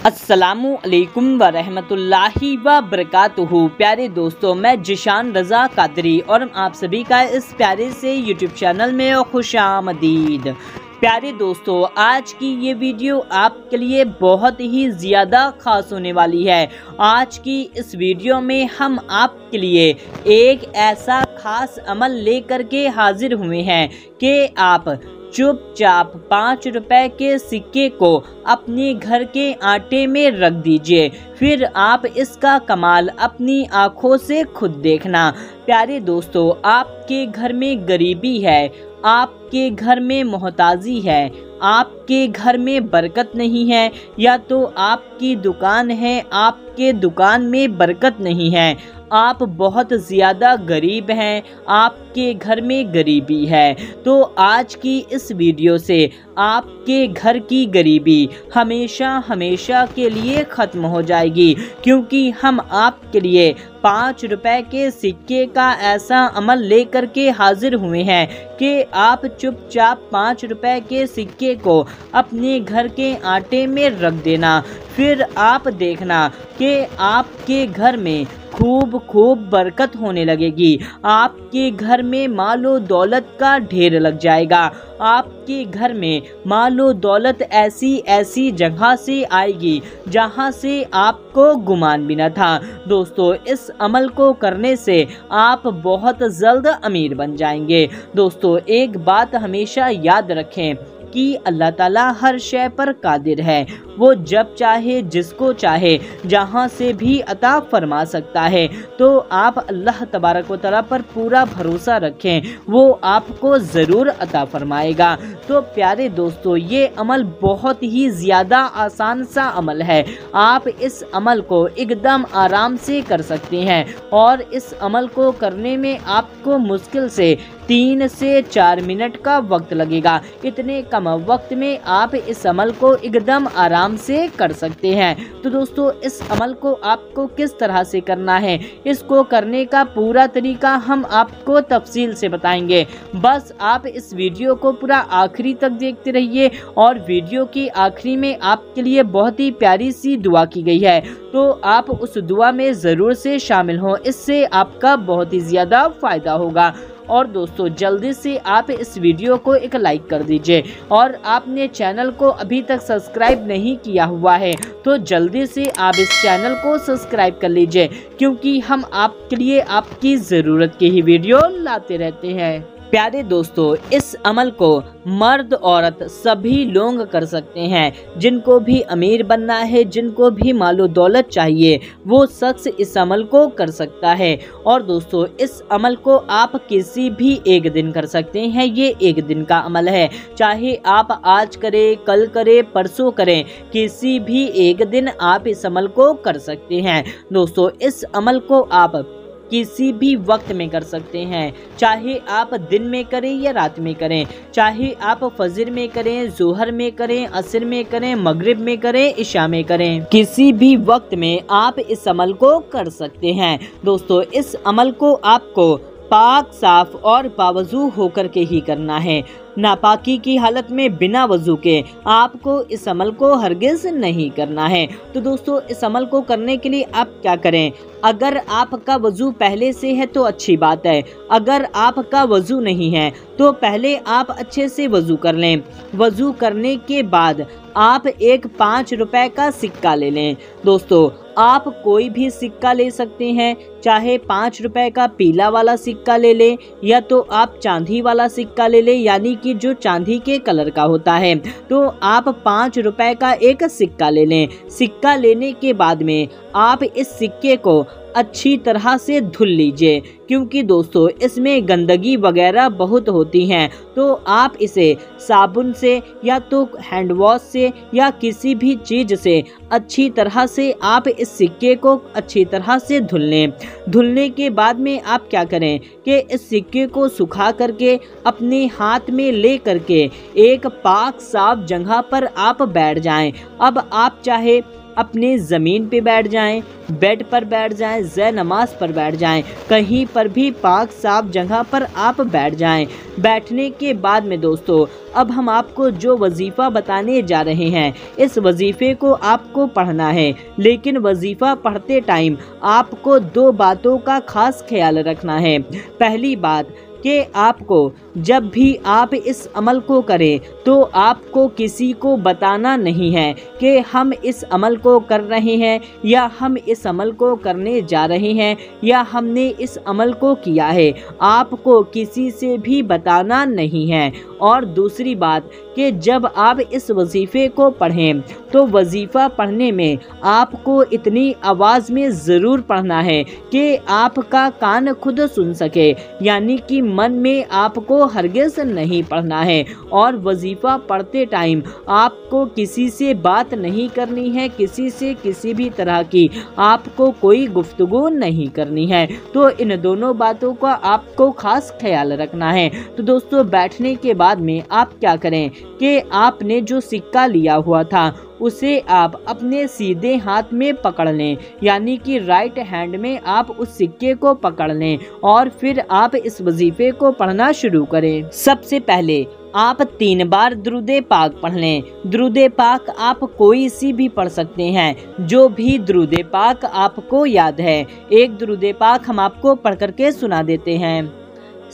अस्सलामु अलैकुम व रहमतुल्लाहि व बरकातुहू। प्यारे दोस्तों, मैं जिशान रज़ा कादरी और आप सभी का इस प्यारे से यूट्यूब चैनल में खुशामदीद। प्यारे दोस्तों, आज की ये वीडियो आपके लिए बहुत ही ज़्यादा ख़ास होने वाली है। आज की इस वीडियो में हम आपके लिए एक ऐसा ख़ास अमल लेकर के हाजिर हुए हैं कि आप चुपचाप 5 रुपए के सिक्के को अपने घर के आटे में रख दीजिए, फिर आप इसका कमाल अपनी आँखों से खुद देखना। प्यारे दोस्तों, आपके घर में गरीबी है, आपके घर में मोहताजी है, आपके घर में बरकत नहीं है, या तो आपकी दुकान है, आपके दुकान में बरकत नहीं है, आप बहुत ज़्यादा गरीब हैं, आपके घर में गरीबी है, तो आज की इस वीडियो से आपके घर की गरीबी हमेशा हमेशा के लिए ख़त्म हो जाएगी, क्योंकि हम आपके लिए 5 रुपए के सिक्के का ऐसा अमल लेकर के हाजिर हुए हैं कि आप चुपचाप 5 रुपए के सिक्के को अपने घर के आटे में रख देना, फिर आप देखना कि आपके घर में खूब बरकत होने लगेगी, आपके घर में मालो दौलत का ढेर लग जाएगा, आपके घर में मालो दौलत ऐसी ऐसी जगह से आएगी जहां से आपको गुमान भी न था। दोस्तों, इस अमल को करने से आप बहुत जल्द अमीर बन जाएंगे। दोस्तों, एक बात हमेशा याद रखें कि अल्लाह ताला हर शय पर कादिर है, वो जब चाहे जिसको चाहे जहां से भी अता फरमा सकता है। तो आप अल्लाह तबारक व तआला पर पूरा भरोसा रखें, वो आपको ज़रूर अता फरमाएगा। तो प्यारे दोस्तों, ये अमल बहुत ही ज़्यादा आसान सा अमल है, आप इस अमल को एकदम आराम से कर सकते हैं और इस अमल को करने में आपको मुश्किल से 3 से 4 मिनट का वक्त लगेगा। इतने कम वक्त में आप इस अमल को एकदम आराम से कर सकते हैं। तो दोस्तों, इस अमल को आपको किस तरह से करना है, इसको करने का पूरा तरीका हम आपको तफसील से बताएंगे। बस आप इस वीडियो को पूरा आखिरी तक देखते रहिए और वीडियो की आखिरी में आपके लिए बहुत ही प्यारी सी दुआ की गई है, तो आप उस दुआ में ज़रूर से शामिल हों, इससे आपका बहुत ही ज़्यादा फ़ायदा होगा। और दोस्तों, जल्दी से आप इस वीडियो को एक लाइक कर दीजिए और आपने चैनल को अभी तक सब्सक्राइब नहीं किया हुआ है तो जल्दी से आप इस चैनल को सब्सक्राइब कर लीजिए, क्योंकि हम आपके लिए आपकी ज़रूरत की ही वीडियो लाते रहते हैं। प्यारे दोस्तों, इस अमल को मर्द औरत सभी लोग कर सकते हैं। जिनको भी अमीर बनना है, जिनको भी मालो दौलत चाहिए, वो शख्स इस अमल को कर सकता है। और दोस्तों, इस अमल को आप किसी भी एक दिन कर सकते हैं, ये एक दिन का अमल है, चाहे आप आज करें, कल करें, परसों करें, किसी भी एक दिन आप इस अमल को कर सकते हैं। दोस्तों, इस अमल को आप किसी भी वक्त में कर सकते हैं, चाहे आप दिन में करें या रात में करें, चाहे आप फजर में करें, जोहर में करें, असर में करें, मगरिब में करें, इशा में करें, किसी भी वक्त में आप इस अमल को कर सकते हैं। दोस्तों, इस अमल को आपको पाक, साफ और बावजू होकर के ही करना है। नापाकी की हालत में बिना वजू के आपको इस अमल को हरगिज़ नहीं करना है। तो दोस्तों, इस अमल को करने के लिए आप क्या करें, अगर आपका वजू पहले से है तो अच्छी बात है, अगर आपका वजू नहीं है तो पहले आप अच्छे से वजू कर लें। वजू करने के बाद आप एक 5 रुपए का सिक्का ले लें। दोस्तों, आप कोई भी सिक्का ले सकते हैं, चाहे 5 रुपए का पीला वाला सिक्का ले लें या तो आप चांदी वाला सिक्का ले लें, यानी कि जो चांदी के कलर का होता है। तो आप 5 रुपए का एक सिक्का ले लें। सिक्का लेने के बाद में आप इस सिक्के को अच्छी तरह से धुल लीजिए, क्योंकि दोस्तों, इसमें गंदगी वगैरह बहुत होती हैं, तो आप इसे साबुन से या तो हैंड वॉश से या किसी भी चीज़ से अच्छी तरह से आप इस सिक्के को अच्छी तरह से धुल लें। धुलने के बाद में आप क्या करें कि इस सिक्के को सुखा करके अपने हाथ में ले करके एक पाक साफ जगह पर आप बैठ जाएं। अब आप चाहे अपने ज़मीन पे बैठ जाएं, बेड पर बैठ जाएं, ज़ै नमाज पर बैठ जाएं, कहीं पर भी पाक साफ जगह पर आप बैठ जाएं। बैठने के बाद में दोस्तों अब हम आपको जो वजीफ़ा बताने जा रहे हैं, इस वजीफ़े को आपको पढ़ना है, लेकिन वजीफ़ा पढ़ते टाइम आपको 2 बातों का खास ख्याल रखना है। पहली बात कि आपको जब भी आप इस अमल को करें तो आपको किसी को बताना नहीं है कि हम इस अमल को कर रहे हैं या हम इस अमल को करने जा रहे हैं या हमने इस अमल को किया है, आपको किसी से भी बताना नहीं है। और दूसरी बात कि जब आप इस वजीफ़े को पढ़ें तो वजीफ़ा पढ़ने में आपको इतनी आवाज़ में ज़रूर पढ़ना है कि आपका कान खुद सुन सके, यानी कि मन में आपको हरगिज़ नहीं पढ़ना है। और वजीफ़ा पढ़ते टाइम आपको किसी से बात नहीं करनी है, किसी से किसी भी तरह की आपको कोई गुफ्तगू नहीं करनी है। तो इन दोनों बातों का आपको खास ख्याल रखना है। तो दोस्तों बैठने के बाद में आप क्या करें कि आपने जो सिक्का लिया हुआ था उसे आप अपने सीधे हाथ में पकड़ लें, यानी कि राइट हैंड में आप उस सिक्के को पकड़ लें और फिर आप इस वजीफे को पढ़ना शुरू करें। सबसे पहले आप 3 बार दुरूदे पाक पढ़ लें। दुरूदे पाक आप कोई सी भी पढ़ सकते हैं, जो भी दुरूदे पाक आपको याद है। एक दुरूदे पाक हम आपको पढ़ करके सुना देते हैं,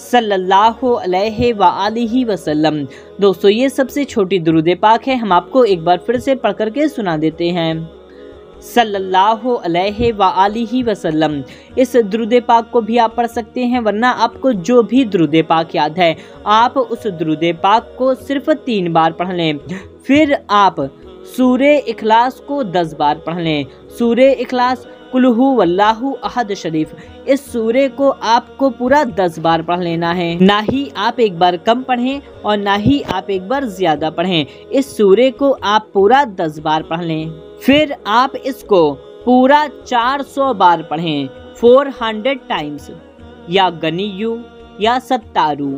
सल्लल्लाहु अलैहि व आलिहि वसल्लम। दोस्तों ये सबसे छोटी दुरूद पाक है, हम आपको एक बार फिर से पढ़ करके सुना देते हैं, सल्लल्लाहु अलैहि व आलिहि वसल्लम। इस दुरूद पाक को भी आप पढ़ सकते हैं, वरना आपको जो भी दुरूद पाक याद है आप उस दुरूद पाक को सिर्फ 3 बार पढ़ लें। फिर आप सूरे इखलास को 10 बार पढ़ लें। सूरे इखलास कुल्हु वल्लाहु अहद शरीफ, इस सूरे को आपको पूरा 10 बार पढ़ लेना है। ना ही आप एक बार कम पढ़ें और ना ही आप एक बार ज्यादा पढ़ें। इस सूरे को आप पूरा 10 बार पढ़ लें। फिर आप इसको पूरा 400 बार पढ़ें, 400 टाइम्स। या गनीयू या सत्तारू,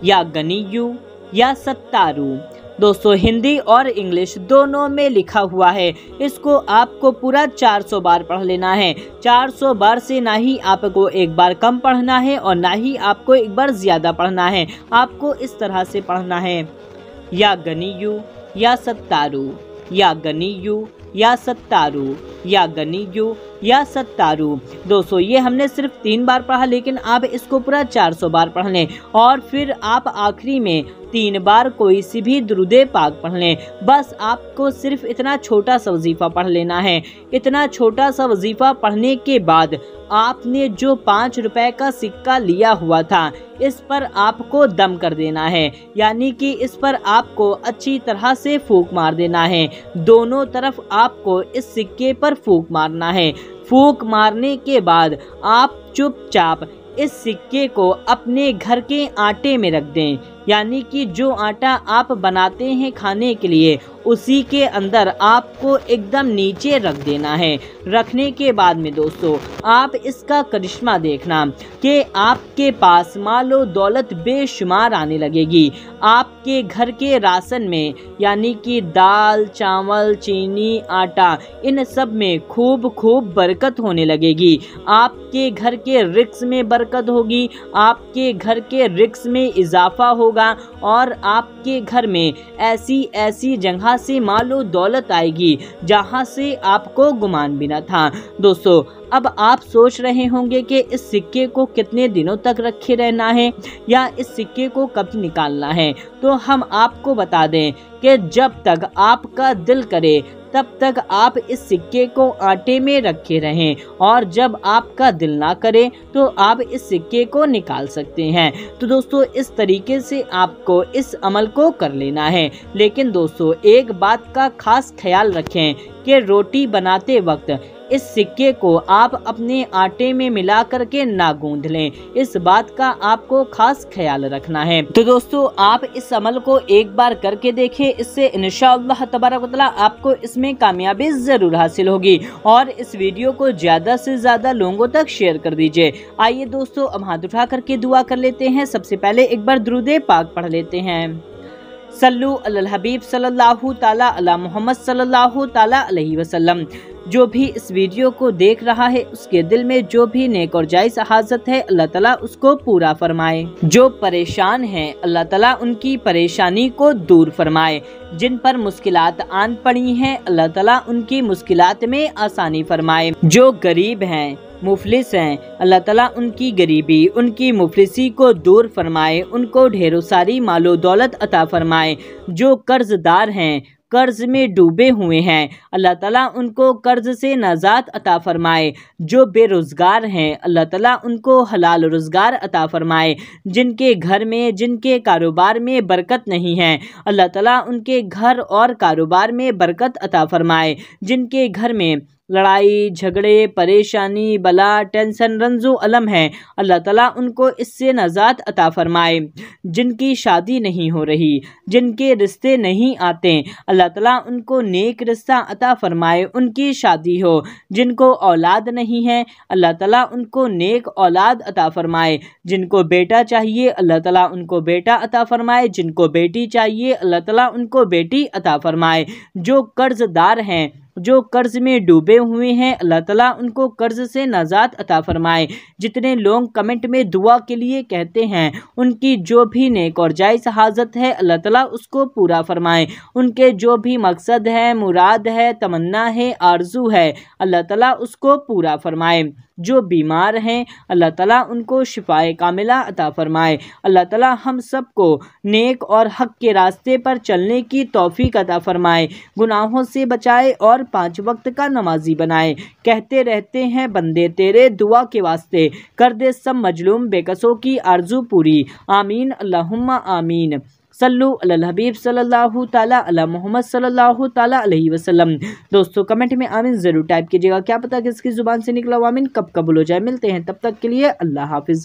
या गनीयू या सत्तारू। दोस्तों हिंदी और इंग्लिश दोनों में लिखा हुआ है। इसको आपको पूरा 400 बार पढ़ लेना है। 400 बार से ना ही आपको एक बार कम पढ़ना है और ना ही आपको एक बार ज्यादा पढ़ना है। आपको इस तरह से पढ़ना है, या गनीयू या सत्तारू, या गनीयू या सत्तारू, या गनीयू या सत्तारू। दोस्तों ये हमने सिर्फ 3 बार पढ़ा, लेकिन आप इसको पूरा 400 बार पढ़ लें। और फिर आप आखिरी में 3 बार कोई सी भी दुरूदे पाक पढ़ लें। बस आपको सिर्फ इतना छोटा सा वजीफा पढ़ लेना है। इतना छोटा सा वजीफा पढ़ने के बाद आपने जो 5 रुपए का सिक्का लिया हुआ था इस पर आपको दम कर देना है, यानी कि इस पर आपको अच्छी तरह से फूंक मार देना है। दोनों तरफ आपको इस सिक्के पर फूंक मारना है। फूंक मारने के बाद आप चुपचाप इस सिक्के को अपने घर के आटे में रख दें, यानी कि जो आटा आप बनाते हैं खाने के लिए उसी के अंदर आपको एकदम नीचे रख देना है। रखने के बाद में दोस्तों आप इसका करिश्मा देखना कि आपके पास मालो दौलत बेशुमार आने लगेगी। आपके घर के राशन में, यानी कि दाल, चावल, चीनी, आटा, इन सब में खूब खूब बरकत होने लगेगी। आपके घर के रिक्स में बरकत होगी, आपके घर के रिक्स में इजाफा होगा और आपके घर में ऐसी ऐसी जगह से मालो दौलत आएगी जहां से आपको गुमान भी न था। दोस्तों अब आप सोच रहे होंगे कि इस सिक्के को कितने दिनों तक रखे रहना है या इस सिक्के को कब निकालना है। तो हम आपको बता दें कि जब तक आपका दिल करे तब तक आप इस सिक्के को आटे में रखे रहें, और जब आपका दिल ना करे तो आप इस सिक्के को निकाल सकते हैं। तो दोस्तों इस तरीके से आपको इस अमल को कर लेना है। लेकिन दोस्तों एक बात का खास ख्याल रखें कि रोटी बनाते वक्त इस सिक्के को आप अपने आटे में मिला करके ना गूंथ लें। इस बात का आपको खास ख्याल रखना है। तो दोस्तों आप इस अमल को एक बार करके देखें, इससे इंशाअल्लाह तबारक व तआला आपको इसमें कामयाबी जरूर हासिल होगी। और इस वीडियो को ज्यादा से ज्यादा लोगों तक शेयर कर दीजिए। आइए दोस्तों अब हाथ उठा करके दुआ कर लेते हैं। सबसे पहले एक बार दुरूद पाक पढ़ लेते हैं, सल्लु अलल हबीब सल्लल्लाहु ताला अला मोहम्मद सल्लल्लाहु ताला अलैहि वसल्लम। जो भी इस वीडियो को देख रहा है उसके दिल में जो भी नेक और जायज़ हाजत है अल्लाह ताला उसको पूरा फरमाए। जो परेशान हैं अल्लाह ताला उनकी परेशानी को दूर फरमाए। जिन पर मुश्किलात आन पड़ी हैं अल्लाह ताला उनकी मुश्किलात में आसानी फरमाए। जो गरीब हैं मुफलिस हैं अल्लाह ताला उनकी गरीबी उनकी मुफलिसी को दूर फरमाए, उनको ढेरों सारी मालो दौलत अता फरमाए। जो कर्जदार हैं कर्ज में डूबे हुए हैं अल्लाह ताला उनको कर्ज से नजात अता फरमाए। जो बेरोजगार हैं अल्लाह ताला उनको हलाल रोजगार अता फरमाए। जिनके घर में जिनके कारोबार में बरकत नहीं है अल्लाह ताला उनके घर और कारोबार में बरकत अता फरमाए। जिनके घर में लड़ाई झगड़े परेशानी बला टेंशन रंजो अलम है अल्लाह ताला उनको इससे नजात अता फरमाए। जिनकी शादी नहीं हो रही जिनके रिश्ते नहीं आते अल्लाह ताला उनको नेक रिश्ता अता फरमाए, उनकी शादी हो। जिनको औलाद नहीं है अल्लाह ताला उनको नेक औलाद अता फरमाए। जिनको बेटा चाहिए अल्लाह ताला उनको बेटा अता फरमाए। जिनको बेटी चाहिए अल्लाह ताला उनको बेटी अता फरमाए। जो कर्जदार हैं जो कर्ज में डूबे हुए हैं अल्लाह ताला उनको कर्ज से नजात अता फरमाए। जितने लोग कमेंट में दुआ के लिए कहते हैं उनकी जो भी नेक और जायज़ हाजत है अल्लाह ताला उसको पूरा फरमाए। उनके जो भी मकसद है मुराद है तमन्ना है आरजू है अल्लाह ताला उसको पूरा फरमाए। जो बीमार हैं अल्लाह ताला उनको शिफाए कामिला अता फरमाए। अल्लाह ताला हम सबको नेक और हक के रास्ते पर चलने की तौफीक अता फरमाए, गुनाहों से बचाए और 5 वक्त का नमाजी बनाए। कहते रहते हैं बंदे तेरे दुआ के वास्ते, कर दे सब मजलूम बेकसों की आरजू पूरी। आमीन अल्लाहुम्मा आमीन। सल्लु अलल हबीब सल्लल्लाहु ताला अला मोहम्मद सल्लल्लाहु ताला अलैहि वसल्लम। दोस्तों कमेंट में आमीन ज़रूर टाइप कीजिएगा, क्या पता किसकी ज़ुबान से निकला आमीन कब कबूल हो जाए। मिलते हैं तब तक के लिए अल्लाह हाफिज़।